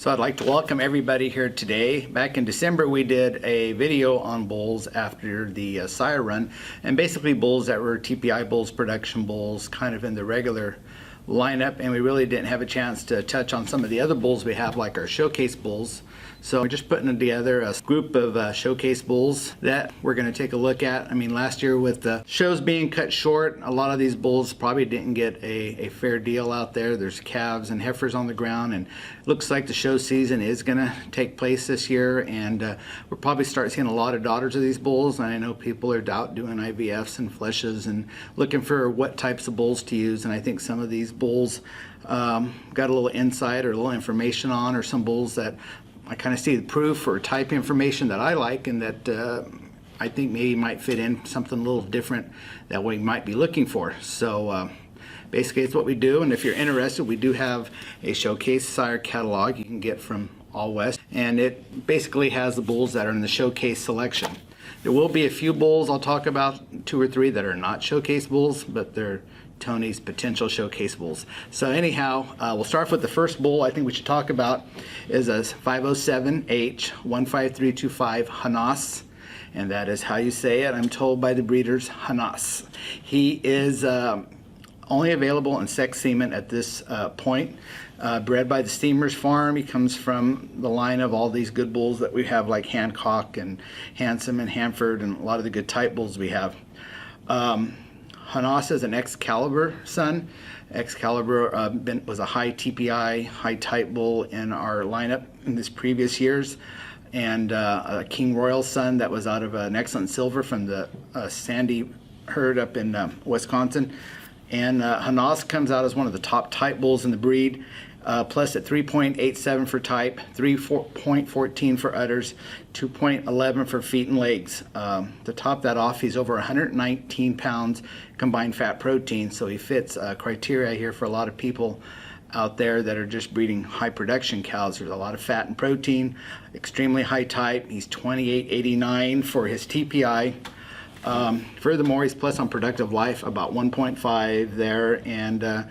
So I'd like to welcome everybody here today. Back in December we did a video on bulls after the sire run, and basically bulls that were TPI bulls, production bulls, kind of in the regular lineup, and we really didn't have a chance to touch on some of the other bulls we have, like our showcase bulls. So we're just putting together a group of showcase bulls that we're going to take a look at. I mean, last year with the shows being cut short, a lot of these bulls probably didn't get a fair deal out there. There's calves and heifers on the ground, and looks like the show season is going to take place this year, and we'll probably start seeing a lot of daughters of these bulls. And I know people are out doing IVFs and fleshes and looking for what types of bulls to use, and I think some of these bulls got a little insight or a little information on, or some bulls that I kind of see the proof or type information that I like, and that I think maybe might fit in something a little different that we might be looking for. So basically it's what we do, and if you're interested, we do have a showcase sire catalog you can get from All West, and it basically has the bulls that are in the showcase selection. There will be a few bulls I'll talk about, 2 or 3 that are not showcase bulls, but they're Tony's potential showcase bulls. So anyhow, we'll start with the first bull I think we should talk about is a 507H 15325 Hanas, and that is how you say it, I'm told by the breeders, Hanas. He is only available in sex semen at this point. Bred by the Steamers Farm. He comes from the line of all these good bulls that we have, like Hancock and Hanson and Hanford, and a lot of the good type bulls we have. Hanas is an Excalibur son. Excalibur was a high TPI, high type bull in our lineup in this previous years, and a King Royal son that was out of an excellent silver from the Sandy herd up in Wisconsin. And Hanas comes out as one of the top type bulls in the breed, plus at 3.87 for type, 3.14 for udders, 2.11 for feet and legs. To top that off, he's over 119 pounds combined fat protein, so he fits criteria here for a lot of people out there that are just breeding high production cows. There's a lot of fat and protein, extremely high type. He's 28.89 for his TPI. Furthermore, he's plus on productive life, about 1.5 there, and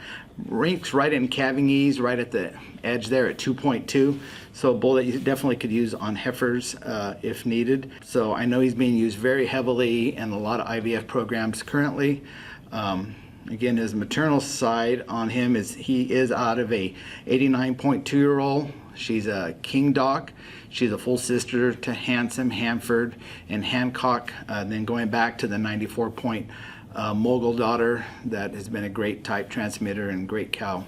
ranks right in calving ease, right at the edge there at 2.2. So a bull that you definitely could use on heifers if needed. So I know he's being used very heavily in a lot of IVF programs currently. Again, his maternal side on him is he is out of a 89.2-year-old. She's a King Doc. She's a full sister to Hanson, Hanford, and Hancock. Then going back to the 94-point Mogul daughter that has been a great type transmitter and great cow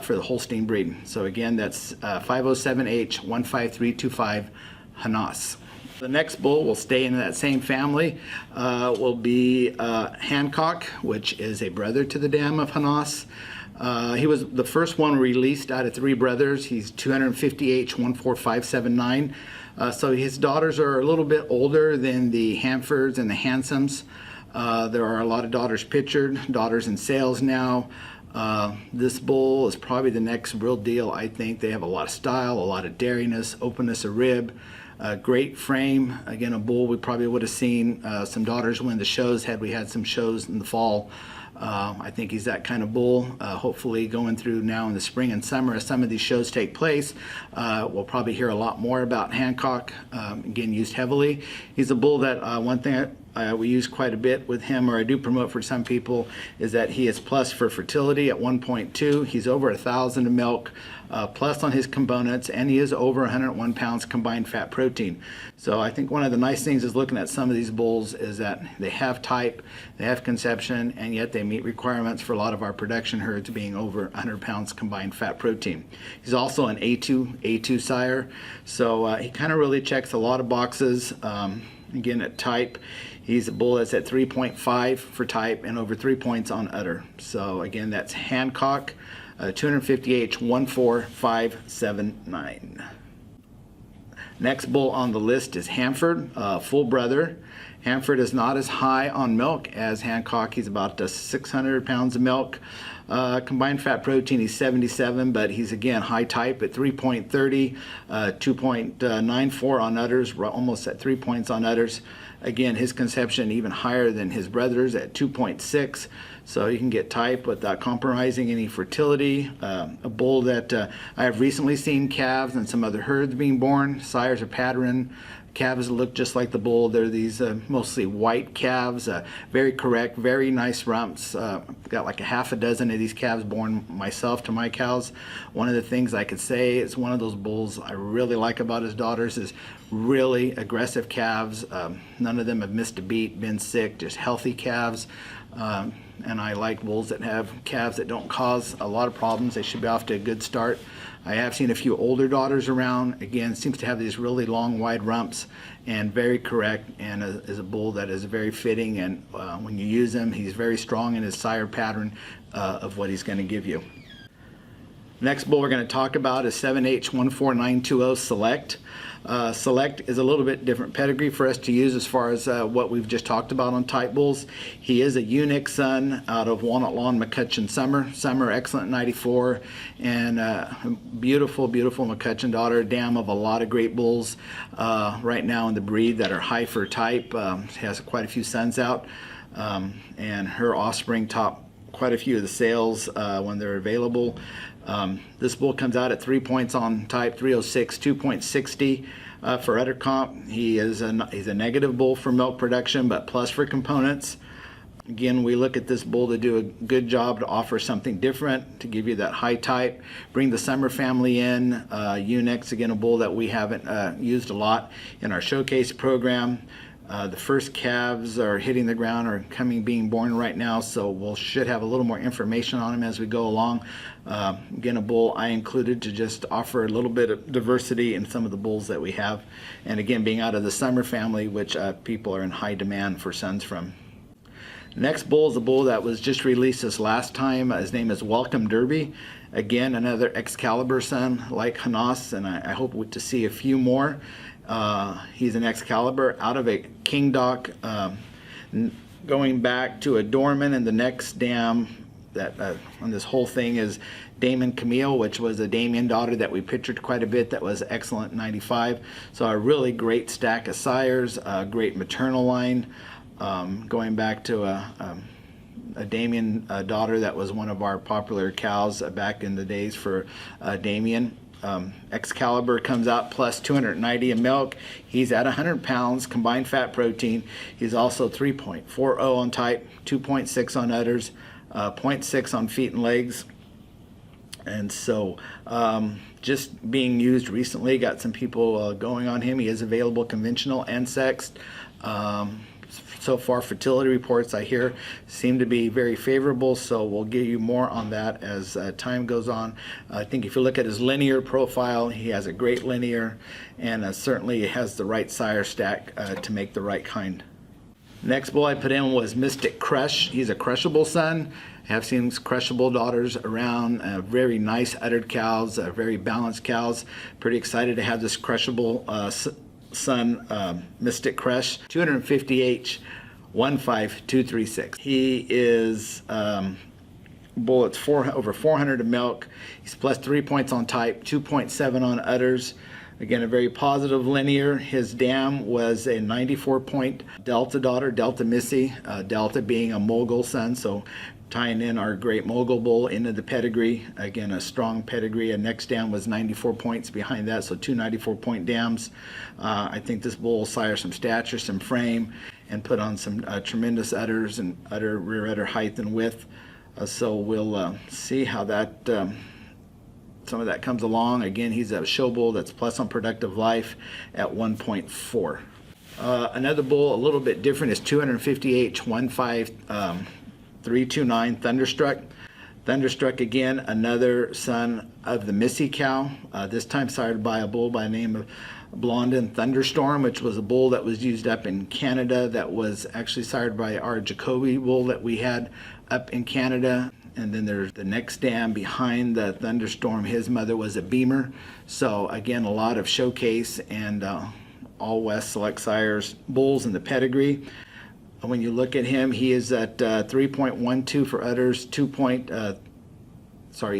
for the Holstein breed. So again, that's 507H 15325 Hanas. The next bull will stay in that same family, will be Hancock, which is a brother to the dam of Hanas. He was the first one released out of 3 brothers. He's 250H 14579. So his daughters are a little bit older than the Hanfords and the Hansons. There are a lot of daughters pictured, daughters in sales now. This bull is probably the next real deal, I think. They have a lot of style, a lot of dariness, openness of rib, great frame. Again, a bull we probably would have seen some daughters win the shows had we had some shows in the fall. I think he's that kind of bull. Hopefully going through now in the spring and summer as some of these shows take place, we'll probably hear a lot more about Hancock, again used heavily. He's a bull that one thing we use quite a bit with him, or I do promote for some people, is that he is plus for fertility at 1.2. He's over 1,000 of milk plus on his components, and he is over 101 pounds combined fat protein. So I think one of the nice things is looking at some of these bulls is that they have type, they have conception, and yet they meet requirements for a lot of our production herds being over 100 pounds combined fat protein. He's also an A2 sire, so he kind of really checks a lot of boxes. Again, at type, he's a bull that's at 3.5 for type and over 3 points on udder. So again, that's Hancock, 250H 14579. Next bull on the list is Hanford, full brother, Hanford is not as high on milk as Hancock. He's about 600 pounds of milk. Combined fat protein, he's 77, but he's again high type at 3.30, 2.94 on udders, almost at 3 points on udders. Again, his conception even higher than his brothers at 2.6, so you can get type without compromising any fertility. A bull that I have recently seen calves and some other herds being born. Sires are pattern. Calves look just like the bull. They're these mostly white calves, very correct, very nice rumps. Got like a half a dozen of these calves born myself to my cows. One of the things I could say is one of those bulls I really like about his daughters is really aggressive calves. None of them have missed a beat, been sick, just healthy calves. And I like bulls that have calves that don't cause a lot of problems. They should be off to a good start. I have seen a few older daughters around. Again, seems to have these really long, wide rumps and very correct, and is a bull that is very fitting. And when you use him, he's very strong in his sire pattern of what he's going to give you. Next bull we're going to talk about is 7H14920 Select. Select is a little bit different pedigree for us to use as far as what we've just talked about on type bulls. He is a unique son out of Walnut Lawn McCutcheon Summer. Summer excellent 94, and beautiful, beautiful McCutcheon daughter, dam of a lot of great bulls right now in the breed that are heifer type. She has quite a few sons out, and her offspring top quite a few of the sales when they're available. This bull comes out at 3 points on type, 306, 2.60 for udder comp. He's a negative bull for milk production, but plus for components. Again, we look at this bull to do a good job to offer something different, to give you that high type, bring the summer family in. Unix, again, a bull that we haven't used a lot in our showcase program. The first calves are hitting the ground or being born right now, so we should have a little more information on them as we go along. Again, a bull I included to just offer a little bit of diversity in some of the bulls that we have. And again, being out of the summer family, which people are in high demand for sons from. Next bull is a bull that was just released this last time. His name is Welcome Derby. Again, another Excalibur son like Hanas, and I hope to see a few more. He's an Excalibur out of a King Doc, going back to a Dorman, and the next dam that on this whole thing is Damon Camille, which was a Damien daughter that we pictured quite a bit that was excellent 95. So a really great stack of sires, a great maternal line, going back to a Damien daughter that was one of our popular cows back in the days for Damien. Excalibur comes out plus 290 in milk. He's at 100 pounds combined fat protein. He's also 3.40 on type, 2.6 on udders, 0.6 on feet and legs. And so just being used recently, got some people going on him. He is available conventional and sexed. So far, fertility reports I hear seem to be very favorable, so we'll give you more on that as time goes on. I think if you look at his linear profile, he has a great linear, and certainly has the right sire stack to make the right kind. Next bull I put in was Mystic Crush. He's a crushable son. I have seen crushable daughters around, very nice uddered cows, very balanced cows. Pretty excited to have this crushable son, Mystic Crush, 250H 15236. He is bull. It's over 400 of milk. He's plus 3 points on type, 2.7 on udders. Again, a very positive linear. His dam was a 94-point Delta daughter, Delta Missy, Delta being a mogul son, so tying in our great mogul bull into the pedigree. Again, a strong pedigree. And next dam was 94 points behind that, so two 94-point dams. I think this bull will sire some stature, some frame, and put on some tremendous udders and rear udder height and width. So we'll see how that some of that comes along. Again, he's a show bull that's plus on productive life at 1.4. Another bull a little bit different is 250H 15329 Thunderstruck. Thunderstruck, again, another son of the Missy cow, this time sired by a bull by the name of Blondin Thunderstorm, which was a bull that was used up in Canada that was actually sired by our Jacoby bull that we had up in Canada. And then there's the next dam behind the Thunderstorm. His mother was a Beamer. So again, a lot of showcase and all West Select Sires bulls in the pedigree. When you look at him, he is at 3.12 for udders, he's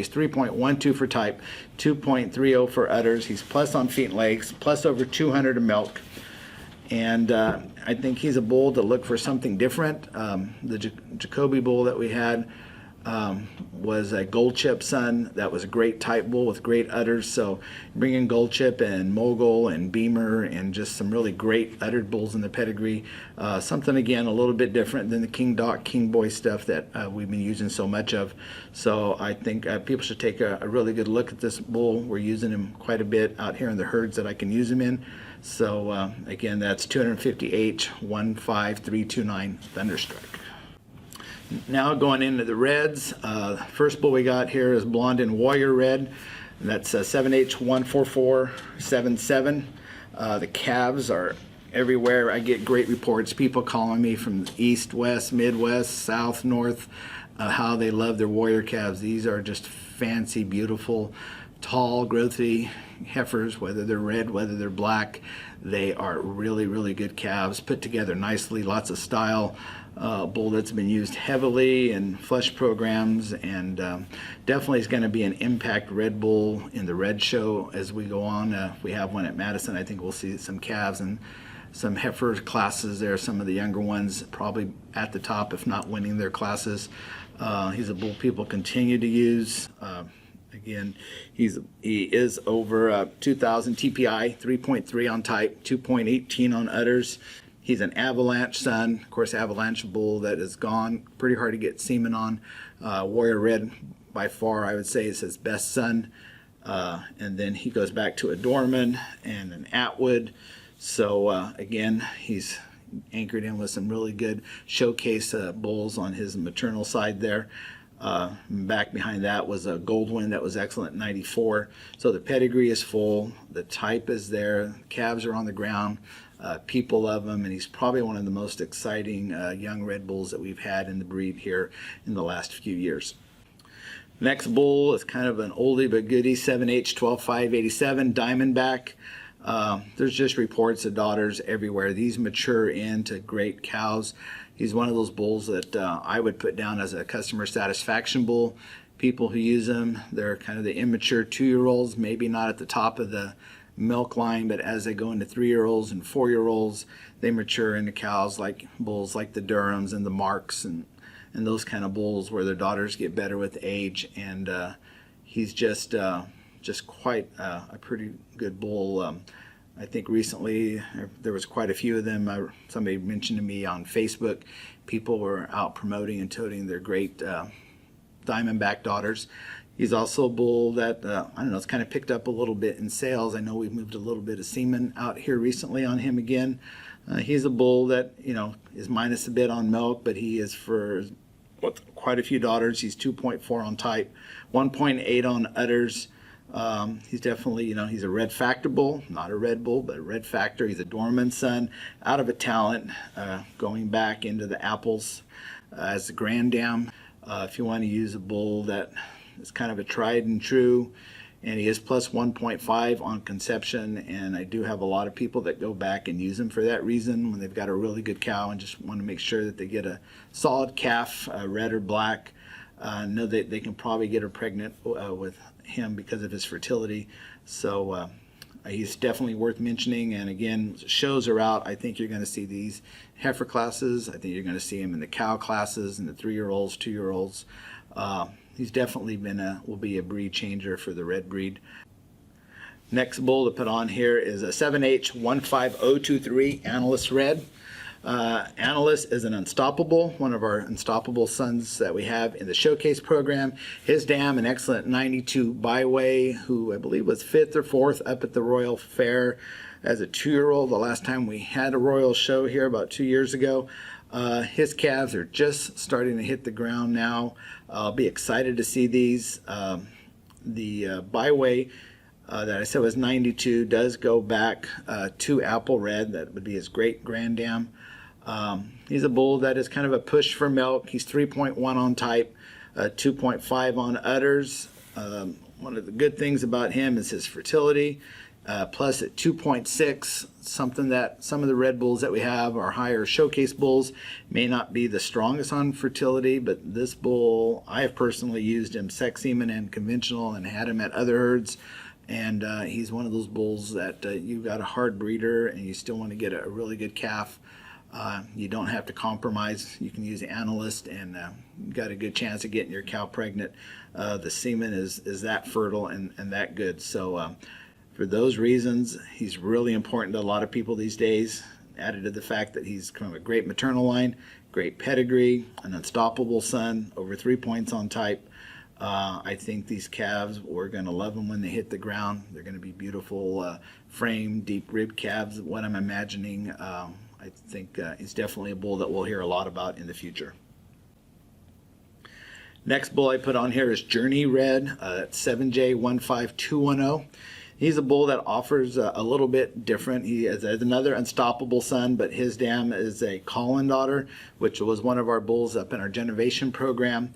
3.12 for type, 2.30 for udders. He's plus on feet and legs, plus over 200 of milk. And I think he's a bull to look for something different. The Jacoby bull that we had was a gold chip son. That was a great type bull with great udders. So bringing gold chip and mogul and beamer and just some really great uddered bulls in the pedigree. Something again a little bit different than the King Doc, King Boy stuff that we've been using so much of. So I think people should take a really good look at this bull. We're using him quite a bit out here in the herds that I can use him in. So again, that's 250H 15329 Thunderstruck. Now going into the reds, first bull we got here is Blonde and Warrior Red. That's 7H14477. The calves are everywhere. I get great reports, people calling me from east, west, midwest, south, north, how they love their Warrior calves. These are just fancy, beautiful, tall, growthy heifers, whether they're red, whether they're black. They are really, really good calves, put together nicely, lots of style. Bull that's been used heavily in flesh programs, and definitely is going to be an impact red bull in the red show as we go on. If we have one at Madison, I think we'll see some calves and some heifer classes there. Some of the younger ones probably at the top, if not winning their classes. He's a bull people continue to use. Again, he is over 2,000 TPI, 3.3 on type, 2.18 on udders. He's an Avalanche son, of course, Avalanche bull that is gone. Pretty hard to get semen on. Warrior Red, by far, I would say, is his best son. And then he goes back to a Dorman and an Atwood. So again, he's anchored in with some really good showcase bulls on his maternal side there. Back behind that was a Goldwyn that was excellent, 94. So the pedigree is full, the type is there, calves are on the ground. People love him, and he's probably one of the most exciting young red bulls that we've had in the breed here in the last few years. Next bull is kind of an oldie but goodie, 7H12587 Diamondback. There's just reports of daughters everywhere. These mature into great cows. He's one of those bulls that I would put down as a customer satisfaction bull. People who use them, they're kind of the immature 2-year-olds, maybe not at the top of the milk line, but as they go into 3-year-olds and 4-year-olds, they mature into cows like bulls like the Durhams and the Marks and those kind of bulls where their daughters get better with age. And he's just quite a pretty good bull. I think recently there was quite a few of them. Somebody mentioned to me on Facebook, people were out promoting and toting their great Diamondback daughters. He's also a bull that, I don't know, it's kind of picked up a little bit in sales. I know we've moved a little bit of semen out here recently on him again. He's a bull that, you know, is minus a bit on milk, but he is for quite a few daughters. He's 2.4 on type, 1.8 on udders. He's definitely, you know, he's a red factor bull, not a red bull, but a red factor. He's a Dorman son, out of a talent, going back into the apples as a Grand Dam. If you want to use a bull that is kind of a tried and true, and he is plus 1.5 on conception, and I do have a lot of people that go back and use him for that reason when they've got a really good cow and just want to make sure that they get a solid calf, red or black. Know that they can probably get her pregnant with him because of his fertility. So he's definitely worth mentioning. And again, shows are out. I think you're going to see these heifer classes. I think you're going to see him in the cow classes and the 3-year-olds, 2-year-olds. He's definitely will be a breed changer for the red breed. Next bull to put on here is a 7H15023 Analyst Red. Analyst is an unstoppable, one of our unstoppable sons that we have in the showcase program. His dam, an excellent 92 byway, who I believe was 5th or 4th up at the Royal Fair as a 2-year-old the last time we had a Royal show here about 2 years ago. His calves are just starting to hit the ground now. I'll be excited to see these. The byway that I said was 92 does go back to Apple Red. That would be his great Grand Dam. He's a bull that is kind of a push for milk. He's 3.1 on type, 2.5 on udders. One of the good things about him is his fertility. plus at 2.6, something that some of the red bulls that we have are higher showcase bulls, may not be the strongest on fertility, but this bull, I have personally used him sex semen and conventional and had him at other herds. And he's one of those bulls that you've got a hard breeder and you still want to get a really good calf. You don't have to compromise. You can use the Analyst and got a good chance of getting your cow pregnant. The semen is that fertile and that good. So for those reasons, he's really important to a lot of people these days. Added to the fact that he's from a great maternal line, great pedigree, an unstoppable son, over 3 points on type. I think these calves, we're going to love them when they hit the ground. They're going to be beautiful frame, deep rib calves, what I'm imagining. I think he's definitely a bull that we'll hear a lot about in the future. Next bull I put on here is Journey Red, 7J15210. He's a bull that offers a little bit different. He has another unstoppable son, but his dam is a Colin daughter, which was one of our bulls up in our Genovation program.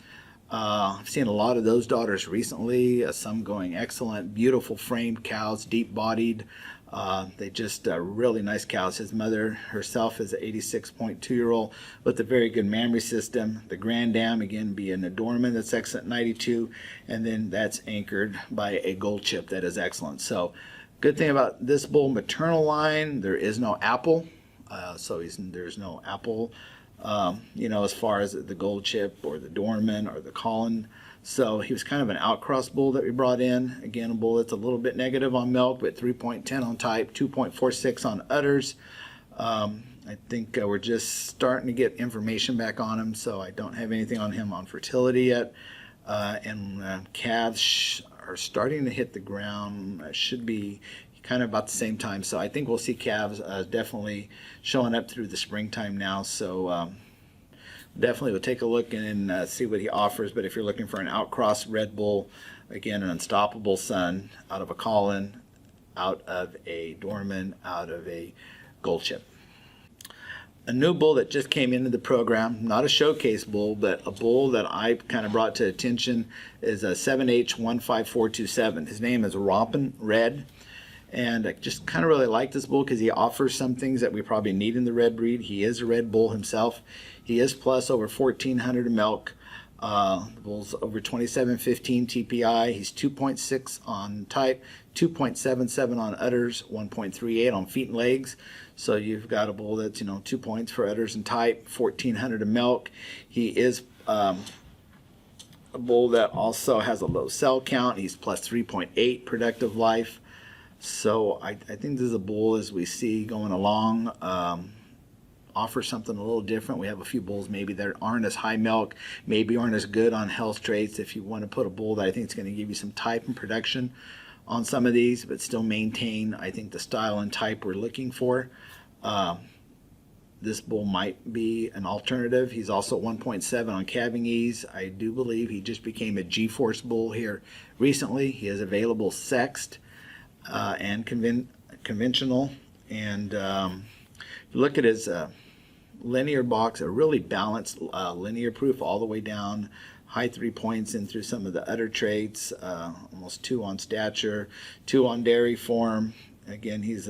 I've seen a lot of those daughters recently, some going excellent, beautiful framed cows, deep bodied. They just really nice cows. His mother herself is an 86.2-year-old with a very good mammary system. The grand dam, again, being a Dorman that's excellent 92, and then that's anchored by a gold chip that is excellent. So good thing about this bull maternal line, there is no apple. There's no apple, as far as the gold chip or the Dorman or the Colin. So he was kind of an outcross bull that we brought in. Again, a bull that's a little bit negative on milk, but 3.10 on type, 2.46 on udders. I think we're just starting to get information back on him, so I don't have anything on him on fertility yet. Calves are starting to hit the ground, should be kind of about the same time. So I think we'll see calves definitely showing up through the springtime now. So definitely we'll take a look and see what he offers. But if you're looking for an outcross red bull, again, an unstoppable son out of a Colin, out of a Dorman, out of a gold chip. A new bull that just came into the program, not a showcase bull, but a bull that I kind of brought to attention is a 7H15427. His name is Rompin Red. And I just kind of really like this bull because he offers some things that we probably need in the red breed. He is a red bull himself. He is plus over 1,400 milk. The bull's over 2715 TPI. He's 2.6 on type, 2.77 on udders, 1.38 on feet and legs. So you've got a bull that's 2 points for udders and type, 1,400 of milk. He is a bull that also has a low cell count. He's plus 3.8 productive life. So I think this is a bull, as we see going along, offers something a little different. We have a few bulls maybe that aren't as high milk, maybe aren't as good on health traits. If you want to put a bull that I think is going to give you some type and production on some of these, but still maintain, I think, the style and type we're looking for, this bull might be an alternative. He's also 1.7 on calving ease. I do believe he just became a G-Force bull here recently. He is available sexed and conventional. And if you look at his linear box, a really balanced linear proof all the way down, high 3 points in through some of the udder traits, almost 2 on stature, 2 on dairy form. Again, his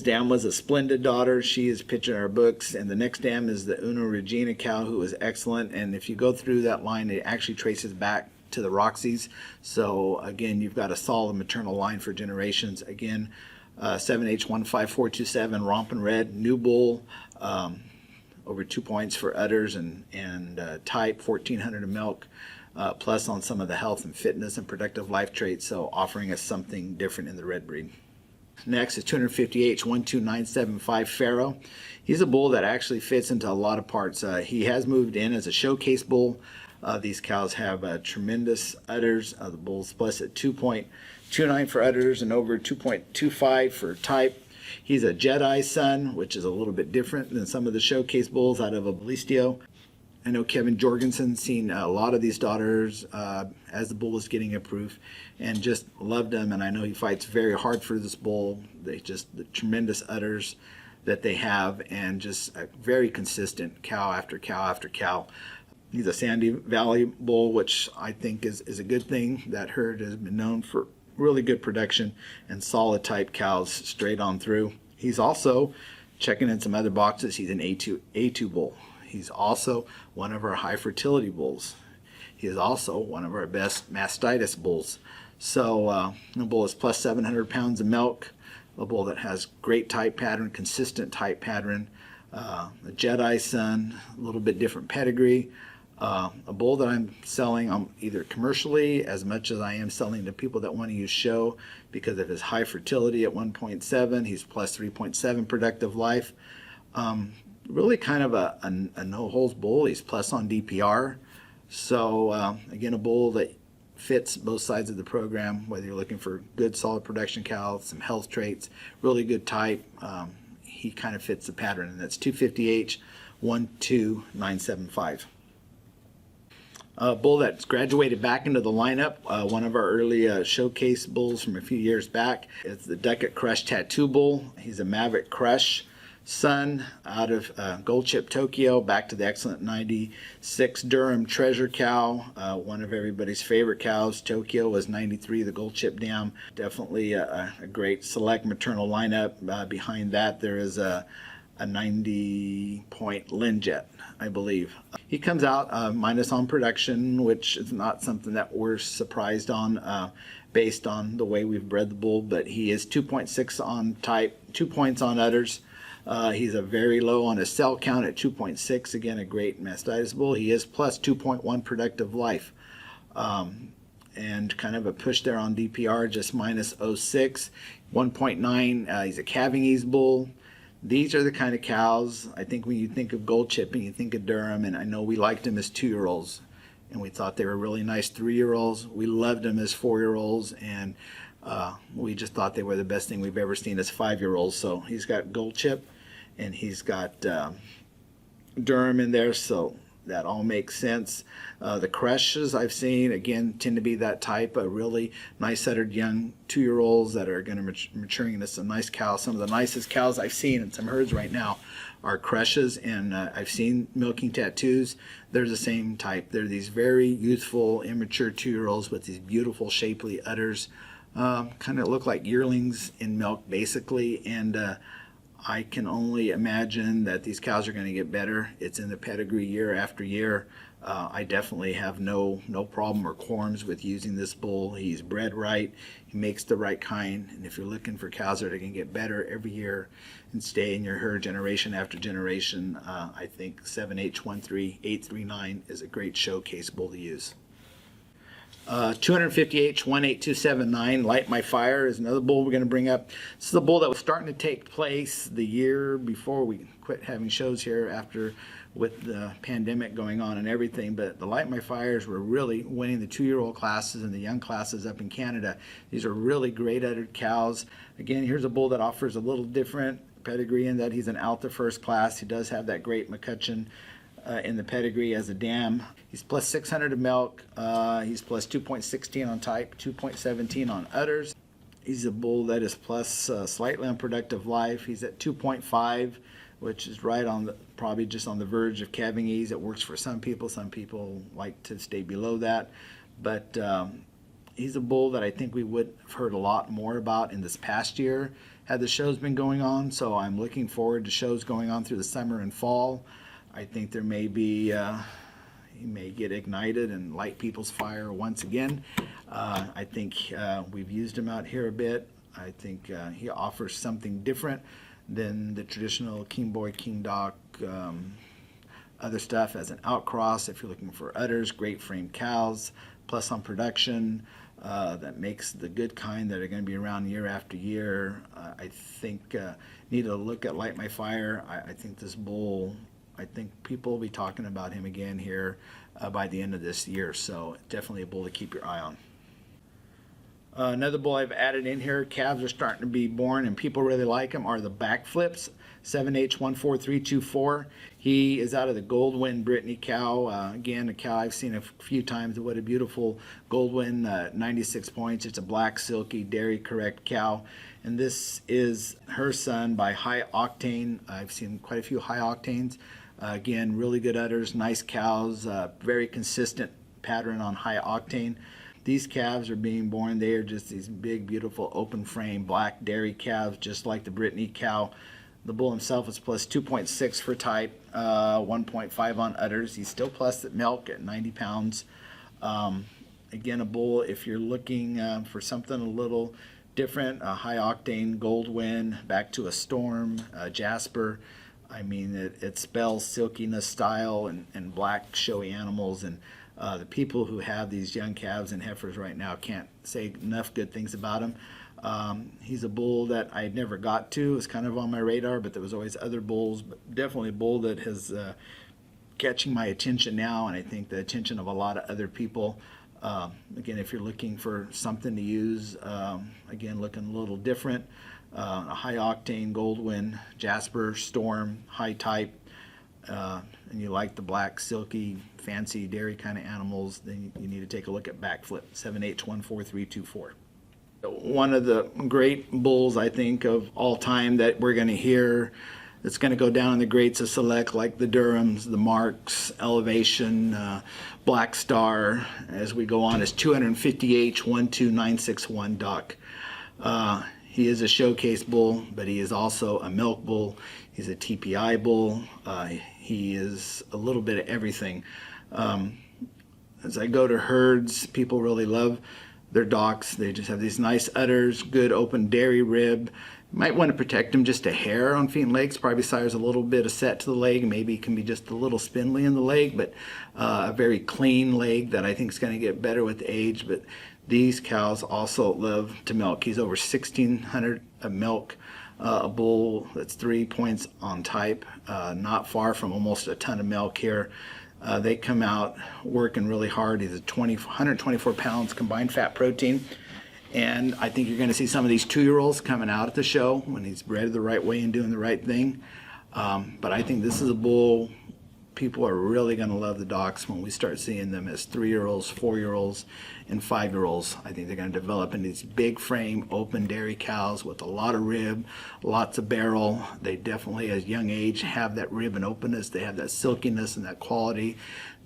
dam was a Splendid daughter. She is pictured in our books. And the next dam is the Una Regina cow, who was excellent. And if you go through that line, it actually traces back to the Roxys. So again, you've got a solid maternal line for generations. Again, 7H15427 Rompin Red, new bull, over 2 points for udders and type, 1,400 of milk, plus on some of the health and fitness and productive life traits. So offering us something different in the red breed. Next is 250H12975 Pharaoh. He's a bull that actually fits into a lot of parts. He has moved in as a showcase bull. These cows have tremendous udders. The bull's plus at 2.29 for udders and over 2.25 for type. He's a Jedi son, which is a little bit different than some of the showcase bulls out of a Ballistio. I know Kevin Jorgensen's seen a lot of these daughters as the bull is getting approved and just loved them. And I know he fights very hard for this bull. The tremendous udders that they have and just a very consistent cow after cow after cow. He's a Sandy Valley bull, which I think is a good thing. That herd has been known for really good production and solid type cows straight on through. He's also checking in some other boxes. He's an A2 bull. He's also one of our high fertility bulls. He is also one of our best mastitis bulls. So the bull is plus 700 pounds of milk, a bull that has great type pattern, consistent type pattern, a Jedi son, a little bit different pedigree, a bull that I'm selling either commercially as much as I am selling to people that want to use show because of his high fertility at 1.7. He's plus 3.7 productive life. Really kind of a no-holes bull. He's plus on DPR. So again, a bull that fits both sides of the program, whether you're looking for good solid production cows, some health traits, really good type. He kind of fits the pattern, and that's 250H 12975. A bull that's graduated back into the lineup, one of our early showcase bulls from a few years back. It's the Ducat Crush Tattoo Bull. He's a Maverick Crush son out of Gold Chip Tokyo, back to the excellent 96 Durham Treasure cow, one of everybody's favorite cows. Tokyo was 93, the Gold Chip Dam. Definitely a great select maternal lineup. Behind that there is a 90-point Linjet, I believe. He comes out minus on production, which is not something that we're surprised on based on the way we've bred the bull, but he is 2.6 on type, 2 points on udders. He's a very low on his cell count at 2.6. Again, a great mastitis bull. He is plus 2.1 productive life. And kind of a push there on DPR, just minus 0.6. 1.9, he's a calving ease bull. These are the kind of cows, I think when you think of Gold Chip and you think of Durham, and I know we liked them as 2-year-olds, and we thought they were really nice 3-year-olds. We loved them as 4-year-olds, and we just thought they were the best thing we've ever seen as 5-year-olds. So he's got Gold Chip, and he's got Durham in there, so that all makes sense. The crushes I've seen, again, tend to be that type of really nice-uddered young 2-year-olds that are going to maturing into some nice cows. Some of the nicest cows I've seen in some herds right now are crushes, and I've seen milking tattoos. They're the same type. They're these very youthful, immature 2-year-olds with these beautiful, shapely udders. Kind of look like yearlings in milk, basically, and I can only imagine that these cows are going to get better. It's in the pedigree year after year. I definitely have no problem or qualms with using this bull. He's bred right. He makes the right kind. And if you're looking for cows that are going to get better every year and stay in your herd generation after generation, I think 7H13839 is a great showcase bull to use. 250H 18279, Light My Fire, is another bull we're going to bring up. This is a bull that was starting to take place the year before we quit having shows here after with the pandemic going on and everything, but the Light My Fires were really winning the 2-year-old classes and the young classes up in Canada. These are really great uddered cows. Again, here's a bull that offers a little different pedigree in that he's an Alta First Class. He does have that great McCutcheon in the pedigree as a dam. He's plus 600 of milk. He's plus 2.16 on type, 2.17 on udders. He's a bull that is plus slightly on productive life. He's at 2.5, which is right on the, probably just on the verge of calving ease. It works for some people. Some people like to stay below that. But he's a bull that I think we would have heard a lot more about in this past year had the shows been going on. So I'm looking forward to shows going on through the summer and fall. I think there may be, he may get ignited and light people's fire once again. I think we've used him out here a bit. I think he offers something different than the traditional King Boy, King Doc, other stuff as an outcross. If you're looking for udders, great framed cows, plus on production, that makes the good kind that are going to be around year after year. I think need to look at Light My Fire. I think this bull, I think people will be talking about him again here by the end of this year. So definitely a bull to keep your eye on. Another bull I've added in here, calves are starting to be born and people really like him, are the Backflips, 7H14324. He is out of the Goldwyn Brittany cow. Again, a cow I've seen a few times. What a beautiful Goldwyn, 96 points. It's a black, silky, dairy correct cow. And this is her son by High Octane. I've seen quite a few High Octanes. Again, really good udders, nice cows, very consistent pattern on High Octane. these calves are being born. They are just these big, beautiful, open frame, black dairy calves, just like the Brittany cow. The bull himself is plus 2.6 for type, 1.5 on udders. He's still plus at milk at 90 pounds. Again, a bull, if you're looking for something a little different, a high octane Goldwyn, back to a Storm, Jasper. I mean, it spells silkiness, style, and black showy animals. And the people who have these young calves and heifers right now can't say enough good things about him. He's a bull that I never got to. It was kind of on my radar, but there was always other bulls. But definitely a bull that has catching my attention now, and I think the attention of a lot of other people. Again, if you're looking for something to use, again, looking a little different, a high octane Goldwyn, Jasper, Storm, high type, and you like the black, silky, fancy dairy kind of animals, then you need to take a look at Backflip, 7814324. One of the great bulls, I think, of all time that we're going to hear that's going to go down in the greats of select, like the Durhams, the Marks, Elevation, Black Star, as we go on, is 250H12961 Duck. He is a showcase bull, but he is also a milk bull. He's a TPI bull. He is a little bit of everything. As I go to herds, people really love their docks. They just have these nice udders, good open dairy rib. You might want to protect them just a hair on feet and legs. Probably sires a little bit of set to the leg. Maybe it can be just a little spindly in the leg, but a very clean leg that I think is going to get better with age. But these cows also love to milk. He's over 1,600 of milk. A bull that's 3 points on type, not far from almost a ton of milk here. They come out working really hard. He's 124 pounds combined fat protein. And I think you're going to see some of these 2-year-olds coming out at the show when he's bred the right way and doing the right thing. But I think this is a bull. People are really going to love the docks when we start seeing them as 3-year-olds, 4-year-olds, and 5-year-olds. I think they're going to develop into these big frame, open dairy cows with a lot of rib, lots of barrel. They definitely, as young age, have that rib and openness. They have that silkiness and that quality.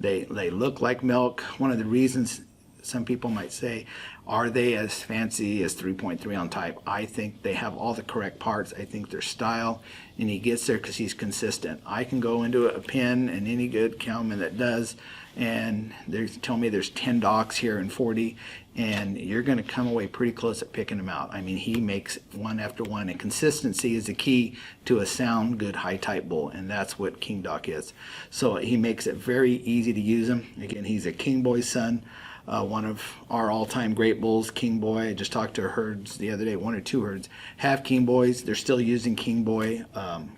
They look like milk. One of the reasons some people might say, are they as fancy as 3.3 on type? I think they have all the correct parts. I think their style, and he gets there because he's consistent. I can go into a pen, and any good cowman that does, and they tell me there's 10 docks here and 40, and you're going to come away pretty close at picking them out. I mean, he makes one after one, and consistency is the key to a sound, good, high-type bull, and that's what King Doc is. So he makes it very easy to use him. Again, he's a King Boy son. One of our all-time great bulls, King Boy. I just talked to herds the other day, 1 or 2 herds have King Boys. They're still using King Boy.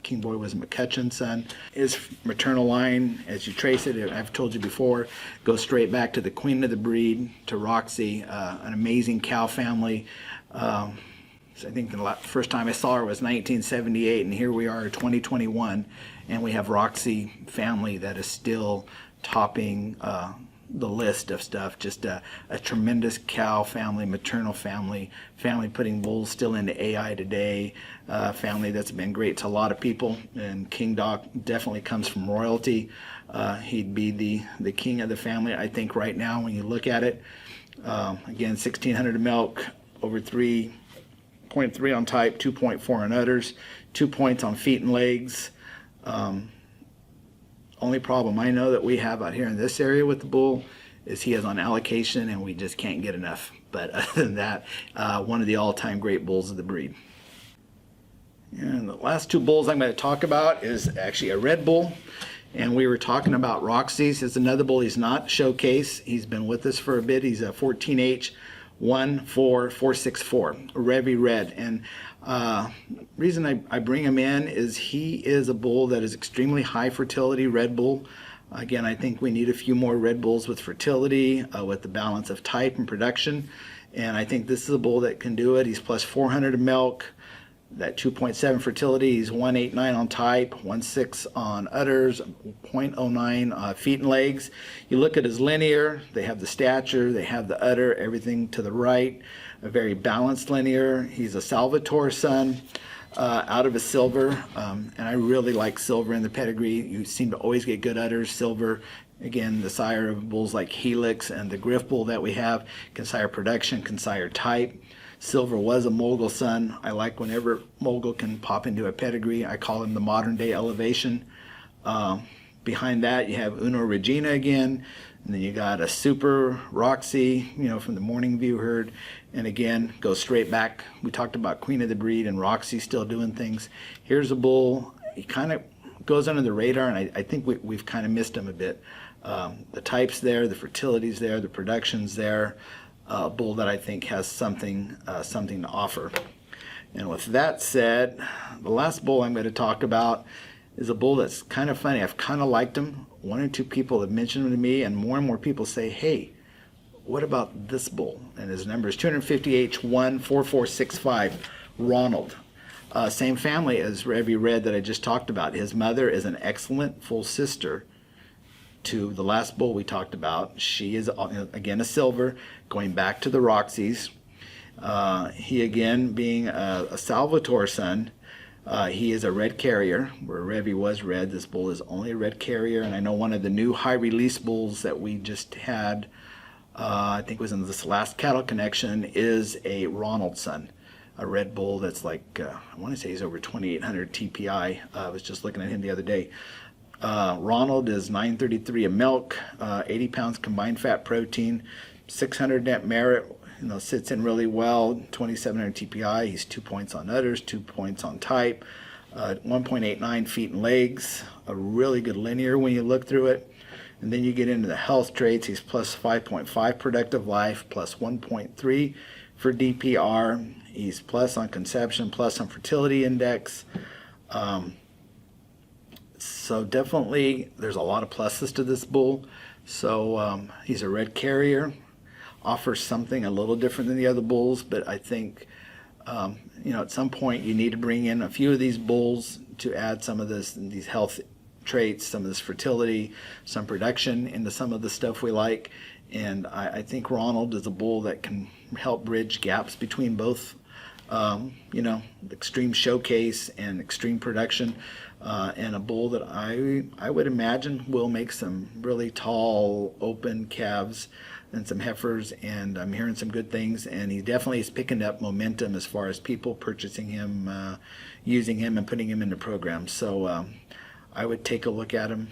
King Boy was McCutcheon's son. His maternal line, as you trace it, I've told you before, goes straight back to the queen of the breed, to Roxy, an amazing cow family. So I think the first time I saw her was 1978, and here we are, 2021, and we have Roxy family that is still topping the list of stuff. Just a tremendous cow family, maternal family putting bulls still into AI today, family that's been great to a lot of people. And King Doc definitely comes from royalty. He'd be the king of the family, I think, right now when you look at it. Again, 1,600 of milk, over 3.3 on type, 2.4 on udders, 2 points on feet and legs. Only problem I know that we have out here in this area with the bull is he is on allocation and we just can't get enough. But other than that, one of the all-time great bulls of the breed. And the last 2 bulls I'm going to talk about is actually a red bull. And we were talking about Roxy's. It's another bull. He's not showcase. He's been with us for a bit. He's a 14H14464, Revy Red. And reason I bring him in is he is a bull that is extremely high fertility red bull. Again, I think we need a few more red bulls with fertility, with the balance of type and production. And I think this is a bull that can do it. He's plus 400 of milk, that 2.7 fertility. He's 189 on type, 1.6 on udders, 0.09 feet and legs. You look at his linear, they have the stature, they have the udder, everything to the right. A very balanced linear. He's a Salvatore son, out of a silver, and I really like silver in the pedigree. You seem to always get good udders, silver, Again, the sire of bulls like Helix and the Griff bull that we have can sire production, can sire type. Silver was a mogul son. I like whenever mogul can pop into a pedigree. I call him the modern day elevation. Behind that you have Uno Regina again, and then you got a super Roxy, from the Morning View herd, and again go straight back. We talked about Queen of the Breed and Roxy still doing things. Here's a bull. He kind of goes under the radar, and I think we've kind of missed him a bit. The type's there, the fertility's there, the production's there. A bull that I think has something to offer. And with that said, the last bull I'm going to talk about is a bull that's kind of funny. I've kind of liked him. One or two people have mentioned him to me, and more people say, hey, what about this bull? And his number is 250H14465, Ronald. Same family as Revy Red that I just talked about. His mother is an excellent full sister to the last bull we talked about. She is, again, a silver, going back to the Roxys. He, again, being a Salvatore son, he is a red carrier, where Revy was red. This bull is only a red carrier, and I know one of the new high-release bulls that we just had, I think it was in this last cattle connection, is a Ronald son, a red bull that's like, I want to say he's over 2,800 TPI. I was just looking at him the other day. Ronald is 933 of milk, 80 pounds combined fat protein, 600 net merit, sits in really well, 2,700 TPI. He's 2 points on udders, 2 points on type, 1.89 feet in legs, a really good linear when you look through it. And then you get into the health traits. He's plus 5.5 productive life, plus 1.3 for DPR. He's plus on conception, plus on fertility index. So definitely there's a lot of pluses to this bull. So he's a red carrier, offers something a little different than the other bulls, but I think at some point you need to bring in a few of these bulls to add some of these health traits, some of this fertility, some production into some of the stuff we like. And I think Ronald is a bull that can help bridge gaps between both extreme showcase and extreme production, and a bull that I would imagine will make some really tall open calves and some heifers, and I'm hearing some good things, and he definitely is picking up momentum as far as people purchasing him, using him, and putting him into programs. So I would take a look at him.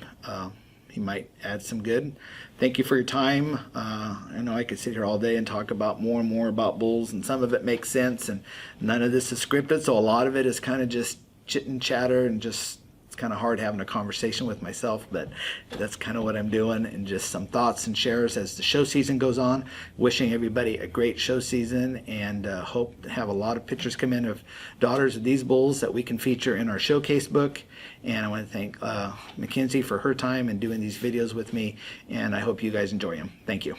He might add some good. Thank you for your time. I know I could sit here all day and talk about more and more about bulls, and some of it makes sense, and none of this is scripted, so a lot of it is kind of just chit and chatter, and just it's kind of hard having a conversation with myself, but that's kind of what I'm doing, and just some thoughts and shares as the show season goes on. Wishing everybody a great show season, and hope to have a lot of pictures come in of daughters of these bulls that we can feature in our showcase book. And I want to thank Mackenzie for her time and doing these videos with me, and I hope you guys enjoy them. Thank you.